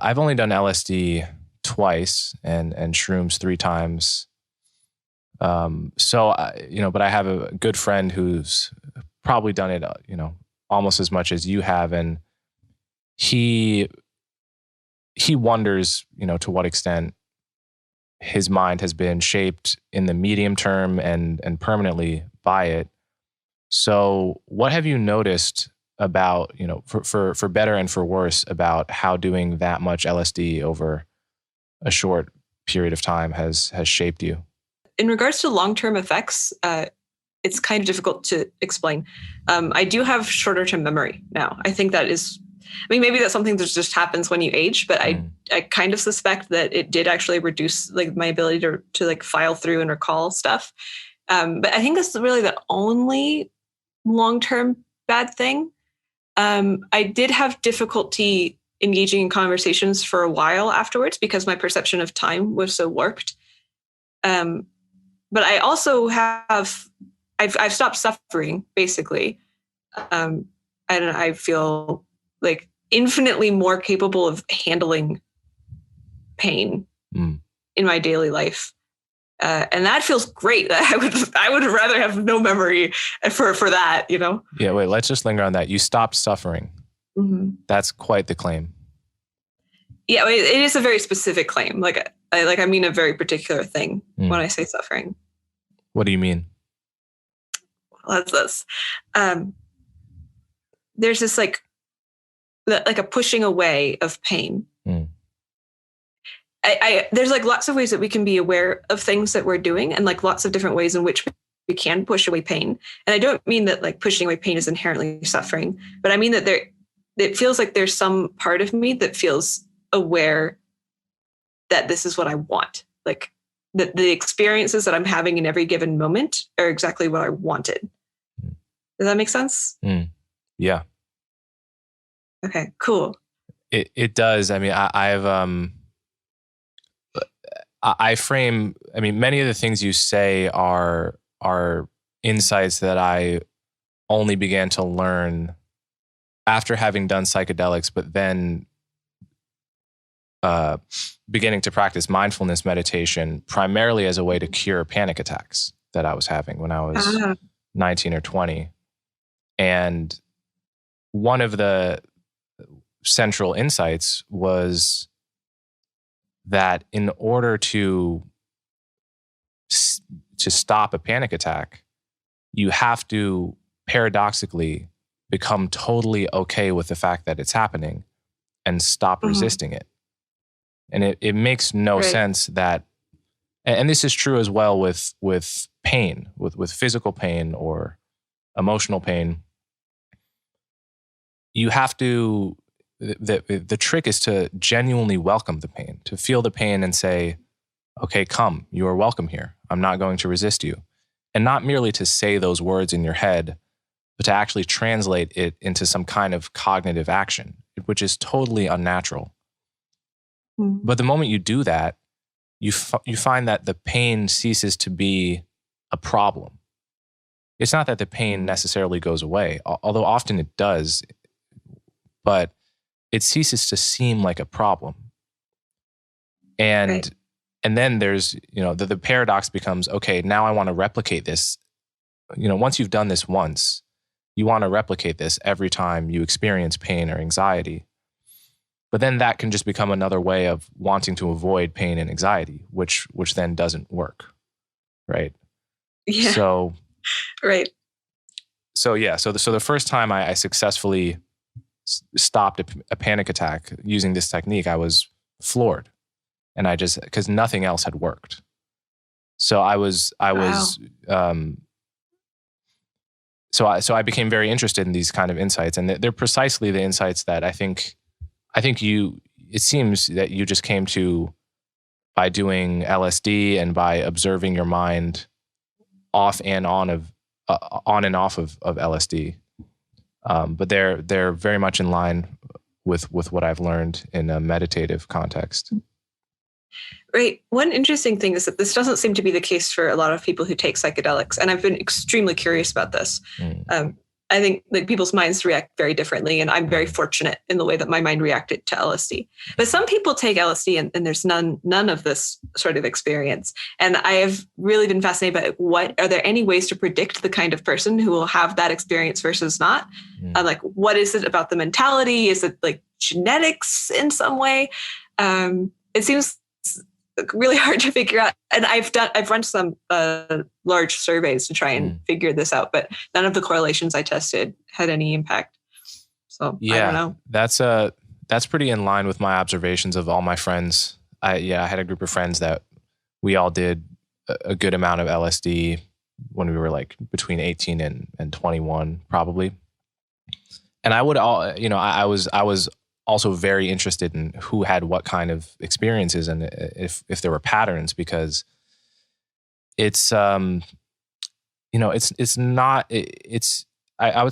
I've only done LSD twice and shrooms 3 times. But I have a good friend who's probably done it, almost as much as you have. And he wonders, to what extent his mind has been shaped in the medium term and permanently by it. So what have you noticed about, for better and for worse, about how doing that much LSD over a short period of time has shaped you? In regards to long-term effects, it's kind of difficult to explain. I do have shorter-term memory now. I think that is, maybe that's something that just happens when you age, but I kind of suspect that it did actually reduce like my ability to like file through and recall stuff. But I think that's really the only long-term bad thing. I did have difficulty engaging in conversations for a while afterwards because my perception of time was so warped. But I also I've stopped suffering, basically. And I feel like infinitely more capable of handling pain in my daily life. And that feels great. I would rather have no memory for that, Yeah, wait, let's just linger on that. You stopped suffering. Mm-hmm. That's quite the claim. Yeah, it is a very specific claim. I mean a very particular thing when I say suffering. What do you mean? Well, that's this. There's this like a pushing away of pain. There's like lots of ways that we can be aware of things that we're doing, and like lots of different ways in which we can push away pain. And I don't mean that like pushing away pain is inherently suffering, but I mean that it feels like there's some part of me that feels aware that this is what I want. Like the experiences that I'm having in every given moment are exactly what I wanted. Does that make sense? Yeah. Okay, cool. It does. I mean, I frame, many of the things you say are insights that I only began to learn after having done psychedelics, but then beginning to practice mindfulness meditation primarily as a way to cure panic attacks that I was having when I was 19 or 20. And one of the central insights was that in order to stop a panic attack, you have to paradoxically become totally okay with the fact that it's happening and stop resisting it. And it makes no sense that, and this is true as well with pain, with physical pain or emotional pain. You have to, the trick is to genuinely welcome the pain, to feel the pain and say, okay, come, you are welcome here. I'm not going to resist you. And not merely to say those words in your head, but to actually translate it into some kind of cognitive action, which is totally unnatural. But the moment you do that, you find that the pain ceases to be a problem. It's not that the pain necessarily goes away, although often it does, but it ceases to seem like a problem. And then there's, the paradox becomes, okay, now I want to replicate this. Once you've done this once, you want to replicate this every time you experience pain or anxiety. But then that can just become another way of wanting to avoid pain and anxiety, which then doesn't work, right? Yeah. So, right. So yeah. So the first time I successfully stopped a panic attack using this technique, I was floored, and because nothing else had worked. So So I became very interested in these kind of insights, and they're precisely the insights that I think it seems that you just came to by doing LSD and by observing your mind on and off of LSD. But they're very much in line with what I've learned in a meditative context. Right. One interesting thing is that this doesn't seem to be the case for a lot of people who take psychedelics. And I've been extremely curious about this. I think like people's minds react very differently, and I'm very fortunate in the way that my mind reacted to LSD. But some people take LSD and there's none of this sort of experience. And I have really been fascinated by what are there any ways to predict the kind of person who will have that experience versus not? Like, what is it about the mentality? Is it like genetics in some way? It seems really hard to figure out. And I've run some large surveys to try and figure this out, but none of the correlations I tested had any impact. So I don't know. That's pretty in line with my observations of all my friends. I had a group of friends that we all did a good amount of LSD when we were like between 18 and 21, probably. And I would I was also very interested in who had what kind of experiences and if there were patterns, because it's I would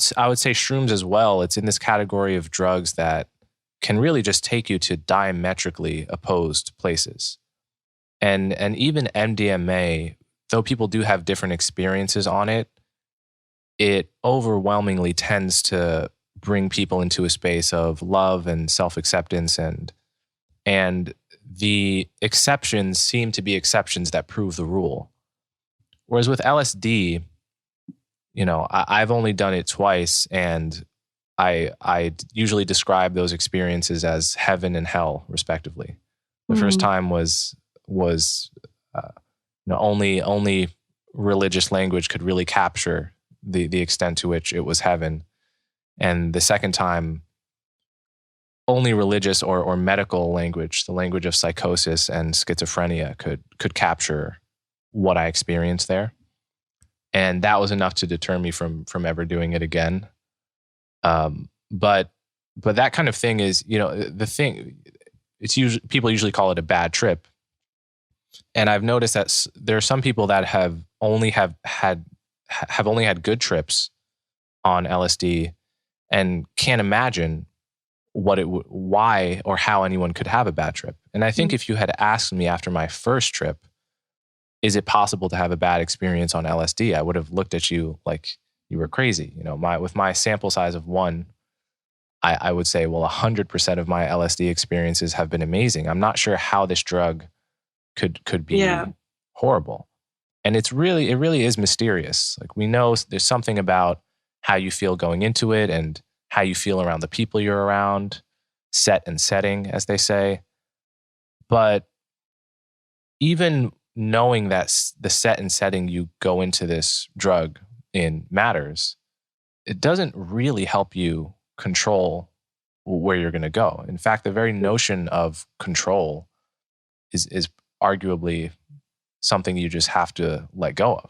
say shrooms as well. It's in this category of drugs that can really just take you to diametrically opposed places. And even MDMA, though people do have different experiences on it, it overwhelmingly tends to bring people into a space of love and self-acceptance, and the exceptions seem to be exceptions that prove the rule. Whereas with LSD, I've only done it twice, and I usually describe those experiences as heaven and hell, respectively. The first time was only religious language could really capture the extent to which it was heaven. And the second time, only religious or medical language, the language of psychosis and schizophrenia could capture what I experienced there. And that was enough to deter me from ever doing it again. But that kind of thing is, the thing, it's usually, people usually call it a bad trip. And I've noticed that there are some people that have only had good trips on LSD and can't imagine why or how anyone could have a bad trip. And I think if you had asked me after my first trip, is it possible to have a bad experience on LSD? I would have looked at you like you were crazy. With my sample size of 1, I would say, well, 100% of my LSD experiences have been amazing. I'm not sure how this drug could be horrible. And it really is mysterious. Like, we know there's something about how you feel going into it and how you feel around the people you're around, set and setting, as they say. But even knowing that the set and setting you go into this drug in matters, it doesn't really help you control where you're going to go. In fact, the very notion of control is arguably something you just have to let go of.